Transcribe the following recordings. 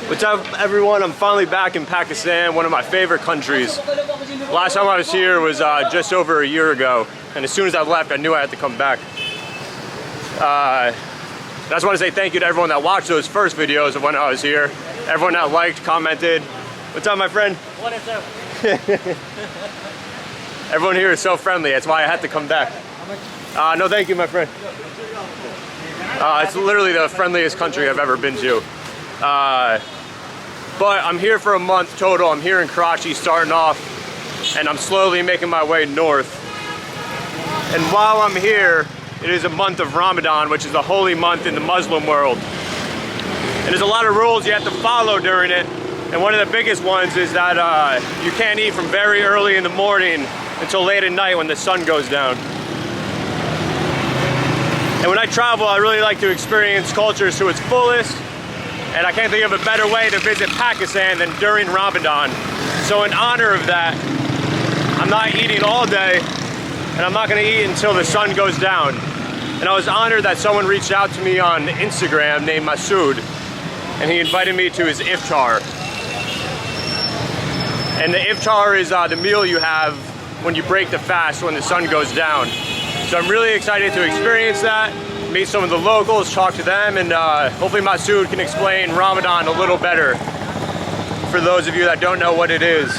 What's up, everyone? I'm finally back in Pakistan, one of my favorite countries. Last time I was here was just over a year ago, and as soon as I left, I knew I had to come back. I just want to say thank you to everyone that watched those first videos of when I was here. Everyone that liked, commented. What's up, my friend? What is up? Everyone here is so friendly. That's why I had to come back. No, thank you, my friend. It's literally the friendliest country I've ever been to. But I'm here for a month total. I'm here in Karachi starting off, and I'm slowly making my way north. And while I'm here, it is a month of Ramadan, which is a holy month in the Muslim world. And there's a lot of rules you have to follow during it. And one of the biggest ones is that you can't eat from very early in the morning until late at night when the sun goes down. And when I travel, I really like to experience cultures to its fullest. And I can't think of a better way to visit Pakistan than during Ramadan. So in honor of that, I'm not eating all day, and I'm not gonna eat until the sun goes down. And I was honored that someone reached out to me on Instagram named Masood, and he invited me to his Iftar. And the Iftar is the meal you have when you break the fast when the sun goes down. So I'm really excited to experience that, meet some of the locals, talk to them, and hopefully Masood can explain Ramadan a little better for those of you that don't know what it is.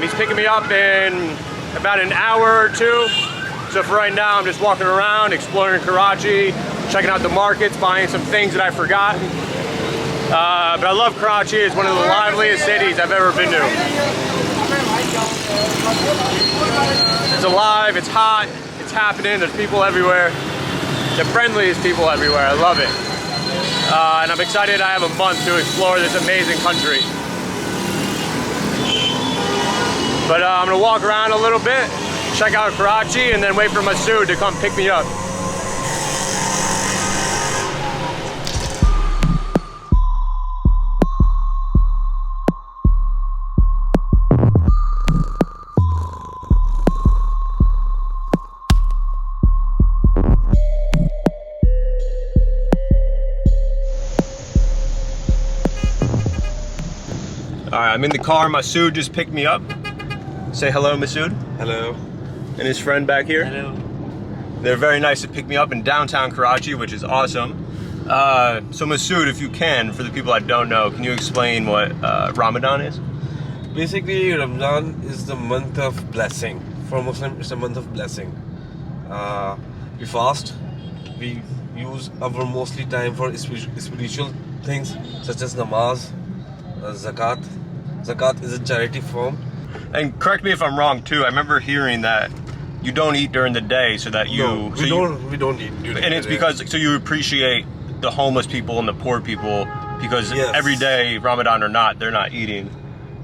He's picking me up in about an hour or two. So for right now, I'm just walking around, exploring Karachi, checking out the markets, buying some things that I forgot. But I love Karachi. It's one of the liveliest cities I've ever been to. It's alive, it's hot, it's happening, there's people everywhere. The friendliest people everywhere, I love it. And I'm excited I have a month to explore this amazing country. But I'm gonna walk around a little bit, check out Karachi, and then wait for Masood to come pick me up. Alright, I'm in the car. Masood just picked me up. Say hello, Masood. Hello. And his friend back here. Hello. They're very nice to pick me up in downtown Karachi, which is awesome. So Masood, if you can, for the people that don't know, can you explain what Ramadan is? Basically, Ramadan is the month of blessing. For Muslim, it's a month of blessing. We fast. We use our mostly time for spiritual things such as namaz, zakat. Zakat is a charity form. And correct me if I'm wrong too. I remember hearing that you don't eat during the day, so that you. No, we don't eat during and it's the day. because so you appreciate the homeless people and the poor people because Yes. every day, Ramadan or not, they're not eating.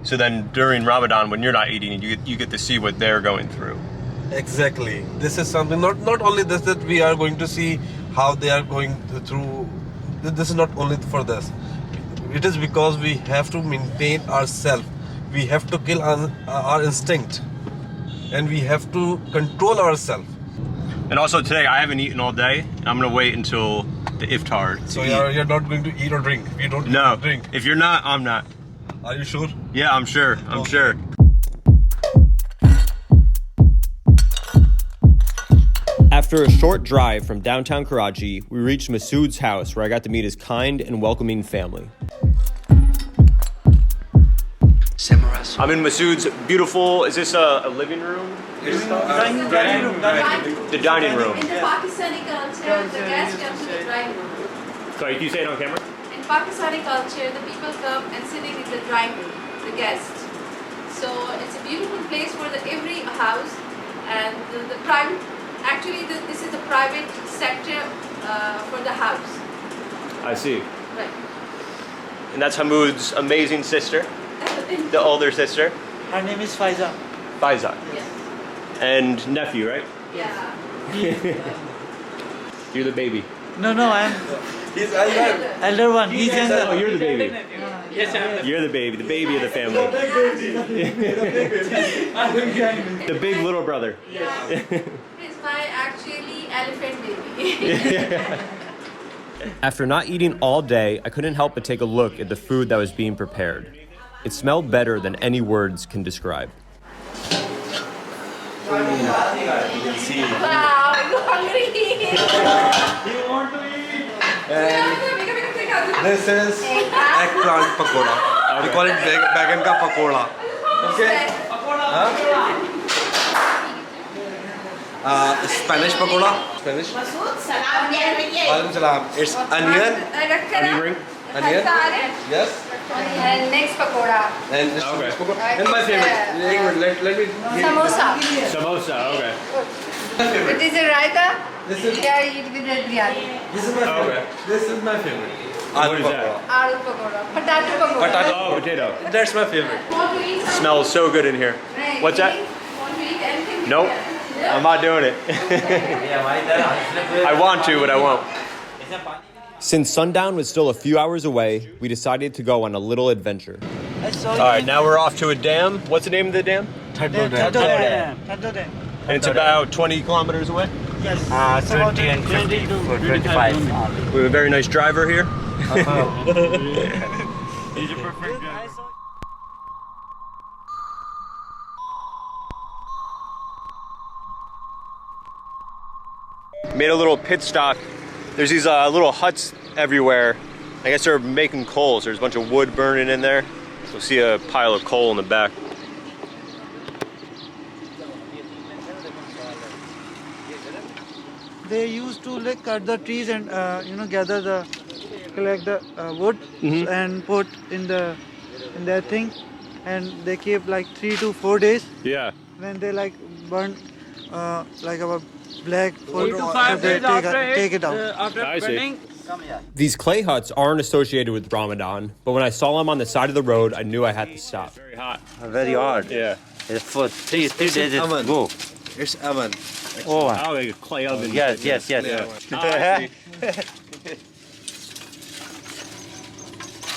So then during Ramadan, when you're not eating, you get to see what they're going through. Exactly. This is something. Not only this that we are going to see how they are going through. This is not only for this. It is because we have to maintain ourselves. We have to kill our instinct, and we have to control ourselves. And also today, I haven't eaten all day. I'm gonna wait until the Iftar. So eat. you're not going to eat or drink. You don't No. drink. If you're not, I'm not. Are you sure? Yeah, I'm sure. I'm Okay. sure. After a short drive from downtown Karachi, we reached Masood's house where I got to meet his kind and welcoming family. I'm in Masood's beautiful, is this a living room? Dining room. The dining room. In the Pakistani culture, the guest comes to the drawing room. Sorry, can you say it on camera? In Pakistani culture, the people come and sitting in the drawing room, the guests. So it's a beautiful place for every house, and the private. Actually, this is the private sector for the house. I see. Right. And that's Hamoud's amazing sister, the older sister, Her name is Faiza. Faiza. Yes. And nephew, right? Yeah. You're the baby. No, I'm He's elder. elder one. He's younger. Oh, you're the baby. Yes, I'm You're the baby of the family. The big little brother. He's my actually elephant baby. After not eating all day, I couldn't help but take a look at the food that was being prepared. It smelled better than any words can describe. Wow, you're hungry. This is eggplant pakoda. We call it bagan ka pakoda. Okay. Spanish pakoda. Spanish. Walaikum salam. It's onion. Onion ring? Onion. Yes. And next pakoda. And this Okay. is pakoda. And my favorite. Let me. Samosa. Samosa, okay. It is a raita. This is. Yeah, eat with the biryani. This is my favorite. Okay. This is my favorite. What is that? Aloo pakoda. Potato pakoda. Potato. Oh, potato. That's my favorite. Want to eat something? Smells so good in here. Right. What's that? Want to eat anything? Nope. Yeah. I'm not doing it. I want to, but I won't. Since sundown was still a few hours away, we decided to go on a little adventure. I saw All right, now we're off to a dam. What's the name of the dam? Thaddo Dam. And it's about 20 kilometers away. Yes. 20 and 50 for 25 only. We have a very nice driver here. Made a little pit stop. There's these little huts everywhere. I guess they're making coals. There's a bunch of wood burning in there. You'll see a pile of coal in the back. They used to like cut the trees and collect the wood and put in that thing, and they keep like 3 to 4 days. Yeah. When they like burn like about black wood, 3 to so 5 they days after take it out. after I see. burning. These clay huts aren't associated with Ramadan, but when I saw them on the side of the road, I knew I had to stop. Very hot. Very hard. Yeah. It's for three days it's oven. go. It's oven. Oh, Oh, like a clay oven. yes.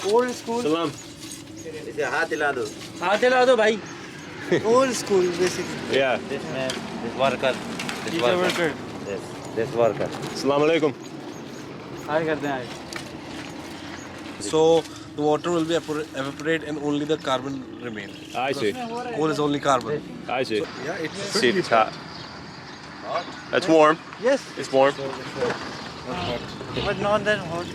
Old school, Salam. हाथ हिला दो भाई. old school basically. Yeah. This man, this worker. He's a worker. Yes, this worker. Salam alaikum. Hi करते हैं. So the water will be evaporate and only the carbon remain. I see. Coal is only carbon. I see. Yeah, it's See if it's hot. That's warm. Yes, It's warm. but not that hot.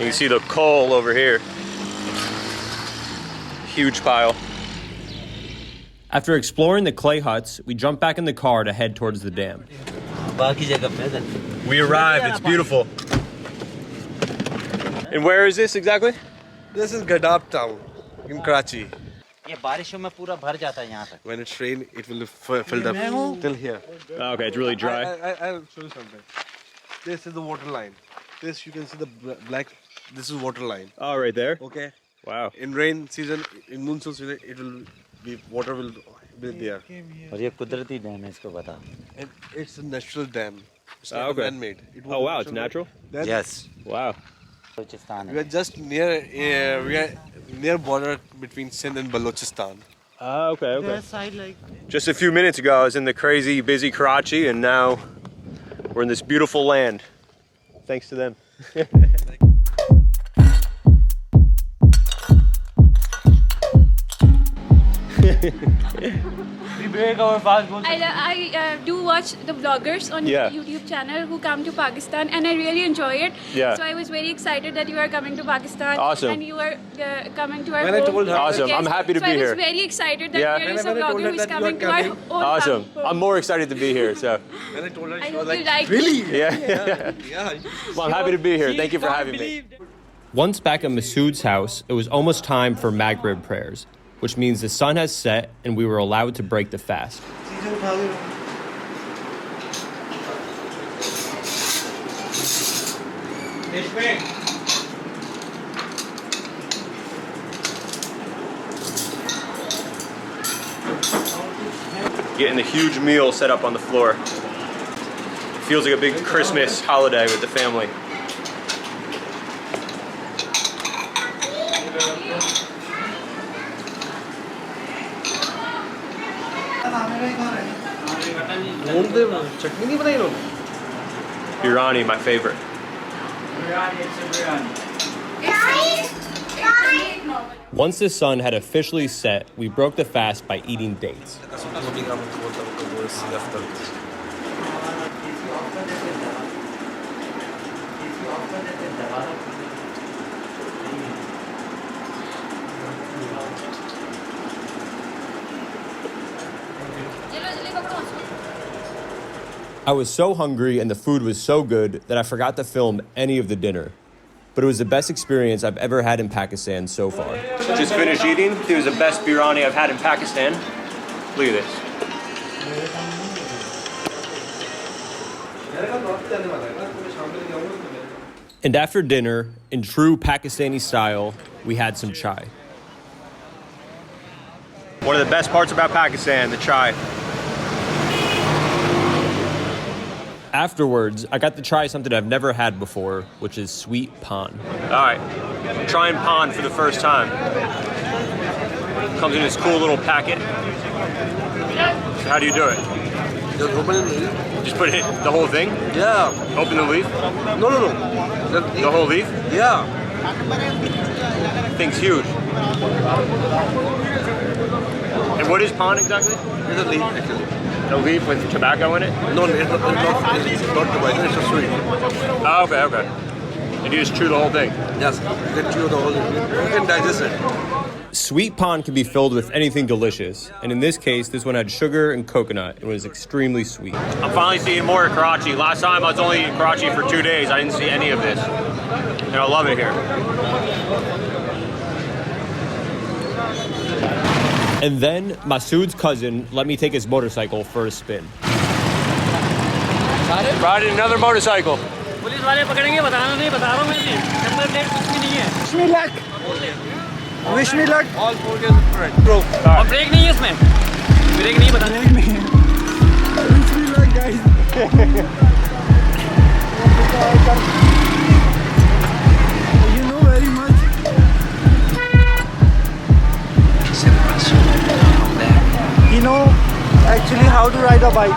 You can see the coal over here. Huge pile. After exploring the clay huts, we jumped back in the car to head towards the dam. बाकी जगह पे then. We arrived. It's beautiful. And where is this exactly? This is Gadab town in Karachi. ये बारिशों में पूरा भर जाता है यहाँ तक. When it's rain, it will filled up till here. Okay, it's really dry. I'll show you something. This is the water line. This you can see the black. This is water line. Oh, right there. Okay. Wow. In rain season, in monsoon season, it will be water will be there. और ये कुदरती dam है इसको बता. And it's a natural dam. It's Ah, not okay. man-made. Oh, wow, it's natural? Then Yes. Wow. Balochistan We है. are just near. We are near border between Sindh and Balochistan. Ah, okay, okay. That side like Just a few minutes ago, I was in the crazy, busy Karachi, and now we're in this beautiful land. Thanks to them. I do watch the vloggers on Yeah. YouTube channel who come to Pakistan, and I really enjoy it. Yeah. So I was very excited that you are coming to Pakistan. Awesome. And you are coming to our When I home. told her- Awesome. Yes. I'm happy to so be I here. was very excited that Yeah. there is When a I told vlogger her who is that you are coming to our coming- own Awesome. home. I'm more excited to be here, so When I told her, I she was hope like, you like "Really? yeah. Yeah." Well, I'm happy to be here. Thank you for having me. Once back at Masood's house, it was almost time for Maghrib prayers, which means the sun has set and we were allowed to break the fast. चीजें उठा के Getting the huge meal set up on the floor. Feels like a big Christmas holiday with the family. चटनी नहीं बनाई इन्होंने? Birani, my favorite. Once the sun had officially set, we broke the fast by eating dates. I was so hungry and the food was so good that I forgot to film any of the dinner. But it was the best experience I've ever had in Pakistan so far. Just finished eating. It was the best biryani I've had in Pakistan. Look at this. And after dinner, in true Pakistani style, we had some chai. One of the best parts about Pakistan, the chai. Afterwards, I got to try something I've never had before, which is sweet pan. All right, I'm trying pan for the first time. Comes in this cool little packet. So how do you do it? Just open it. Just put it in the whole thing? Yeah. Open the leaf? No. The whole leaf? Yeah. Thing's huge. And what is pan exactly? It's a leaf actually. A leaf with tobacco in it? No, it's not tobacco, it's just sweet. Oh, okay. And you just chew the whole thing? Yes, you can chew the whole thing. You can digest it. Sweet pan can be filled with anything delicious, and in this case, this one had sugar and coconut. It was extremely sweet. I'm finally seeing more of Karachi. Last time I was only in Karachi for 2 days. I didn't see any of this, and I love it here. And then Masood's cousin let me take his motorcycle for a spin. Riding another motorcycle. Police वाले पकड़ेंगे बताना नहीं बता रहा हूँ मैं भी number plate कुछ भी नहीं है Wish me luck. Wish me luck. All 4 days is correct. Bro. और ब्रेक नहीं है इसमें ब्रेक नहीं बताने Wish me luck, guys. You know very much. You know actually how to ride a bike.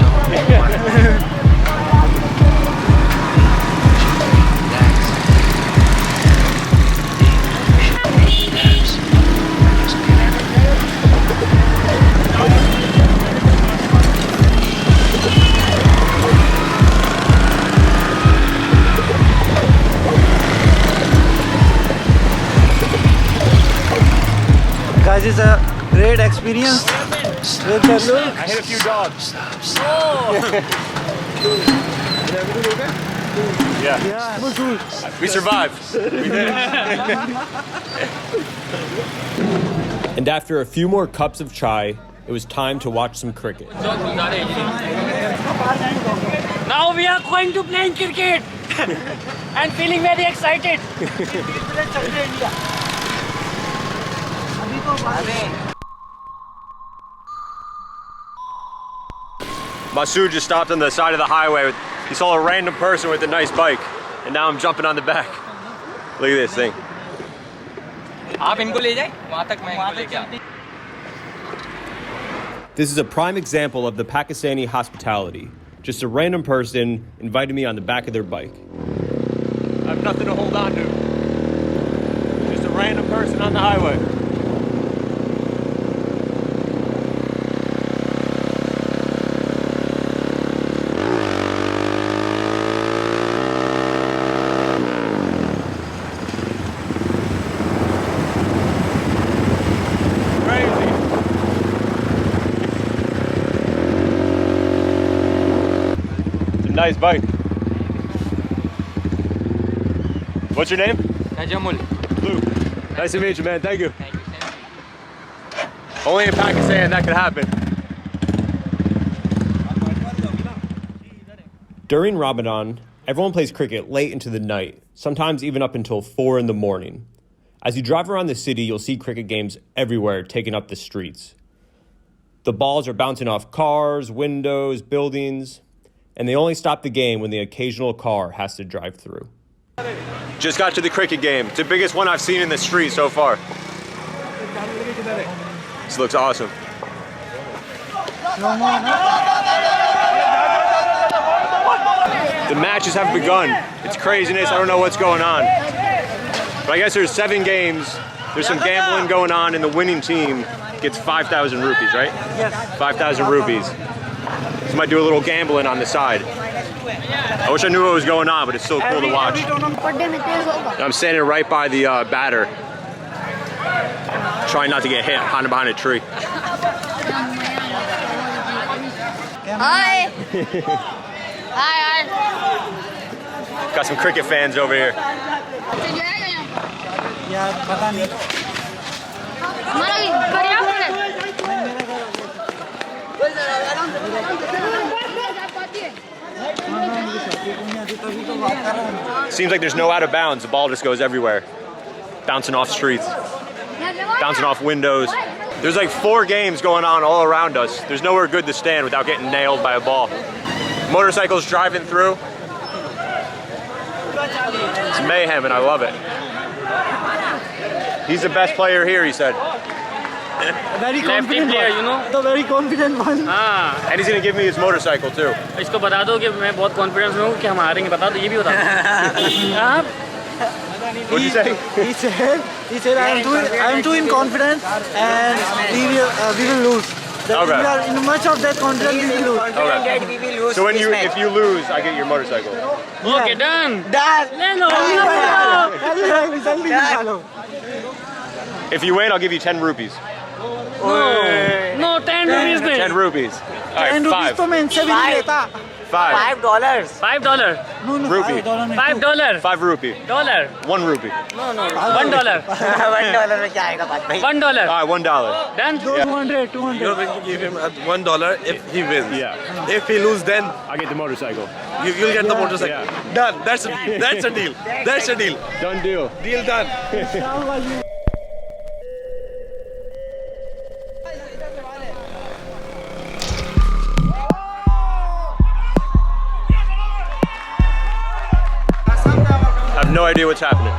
Guys, it's a great experience with the look. I hit a few dogs. Yeah. Yeah. We survived. We did it. And after a few more cups of chai, it was time to watch some cricket. Now we are going to play cricket and feeling very excited. Masood just stopped on the side of the highway. He saw a random person with a nice bike, and now I'm jumping on the back. Look at this thing. आप इनको ले जाए वहाँ तक मैं इनको लेके आता This is a prime example of the Pakistani hospitality. Just a random person invited me on the back of their bike. I have nothing to hold on to. Just a random person on the highway. Nice bike. What's your name? Najamul. Blue. Nice to meet you, man. Thank you. Only in Pakistan that could happen. During Ramadan, everyone plays cricket late into the night, sometimes even up until 4 in the morning. As you drive around the city, you'll see cricket games everywhere taking up the streets. The balls are bouncing off cars, windows, buildings, and they only stop the game when the occasional car has to drive through. Just got to the cricket game. It's the biggest one I've seen in the street so far. This looks awesome. The matches have begun. It's craziness. I don't know what's going on. But I guess there's 7 games. There's some gambling going on, and the winning team gets 5,000 rupees, right? Yes. 5,000 rupees. So might do a little gambling on the side. I wish I knew what was going on, but it's so cool to watch. I'm standing right by the batter, trying not to get hit behind a tree. Hi. Hi. Got some cricket fans over here. Yeah, पता नहीं. Seems like there's no out of bounds. The ball just goes everywhere. Bouncing off streets, bouncing off windows. There's like 4 games going on all around us. There's nowhere good to stand without getting nailed by a ball. Motorcycles driving through. It's mayhem and I love it. He's the best player here, he said. Very Lefty player, you know. The very confident one. हाँ. And he's gonna give me his motorcycle too. इसको बता दो कि मैं बहुत confidence में हूँ कि हम हारेंगे. बता दो, ये भी बता दो. आप What did you say? He said I am too confident and we will lose. That Okay. We are in much of that confidence we will lose. Okay. So when if you lose, I get your motorcycle. Okay, done. ले लो. If you win, I'll give you 10 rupees. No, 10 rupees 10 नहीं. rupees. All right, 5. तो मैं इनसे भी नहीं लेता. 5. $5. $5. No, Rupee. $5. 5 rupee. $1. 1 rupee. $1. $1 में क्या आएगा बात भाई? $1. All right, $1. Done. 200. You're going to give him $1 if he wins. Yeah. If he loses, then I get the motorcycle. you'll get the motorcycle. Yeah. Done. That's a deal. That's a deal. Done deal. Deal done. I have no idea what's happening.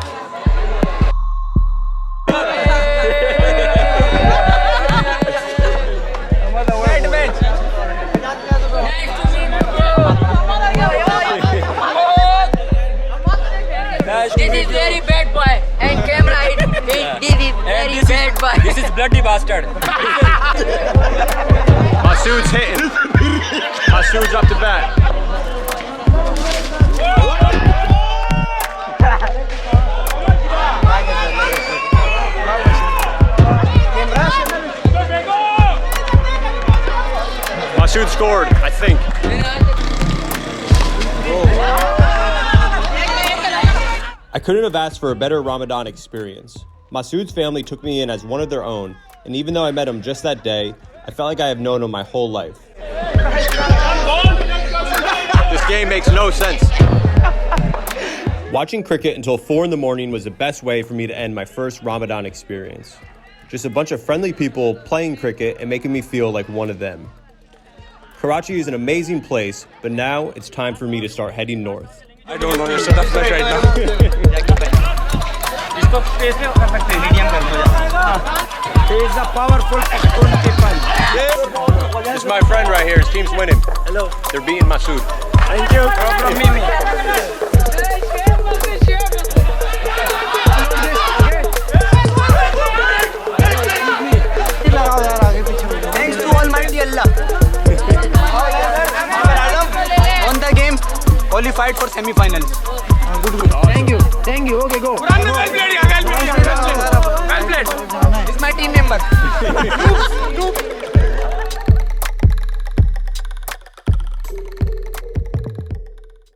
This is very bad boy and camera this is very bad boy. This is bloody bastard. Masood's hitting. Masood's up to bat. Masood scored, I think. I couldn't have asked for a better Ramadan experience. Masood's family took me in as one of their own, and even though I met him just that day, I felt like I have known him my whole life. This game makes no sense. Watching cricket until 4 in the morning was the best way for me to end my first Ramadan experience. Just a bunch of friendly people playing cricket and making me feel like one of them. Karachi is an amazing place, but now it's time for me to start heading north. I don't know. You're so tough right now. इसको space में कर सकते हैं. Medium कर दो. He is a powerful goalkeeper. This is my friend right here. His team's winning. Hello. They're beating Masood. Thank you. From Mimi. Thanks to Almighty Allah. Won the game, qualified for semi-finals. Thank you. Okay, go.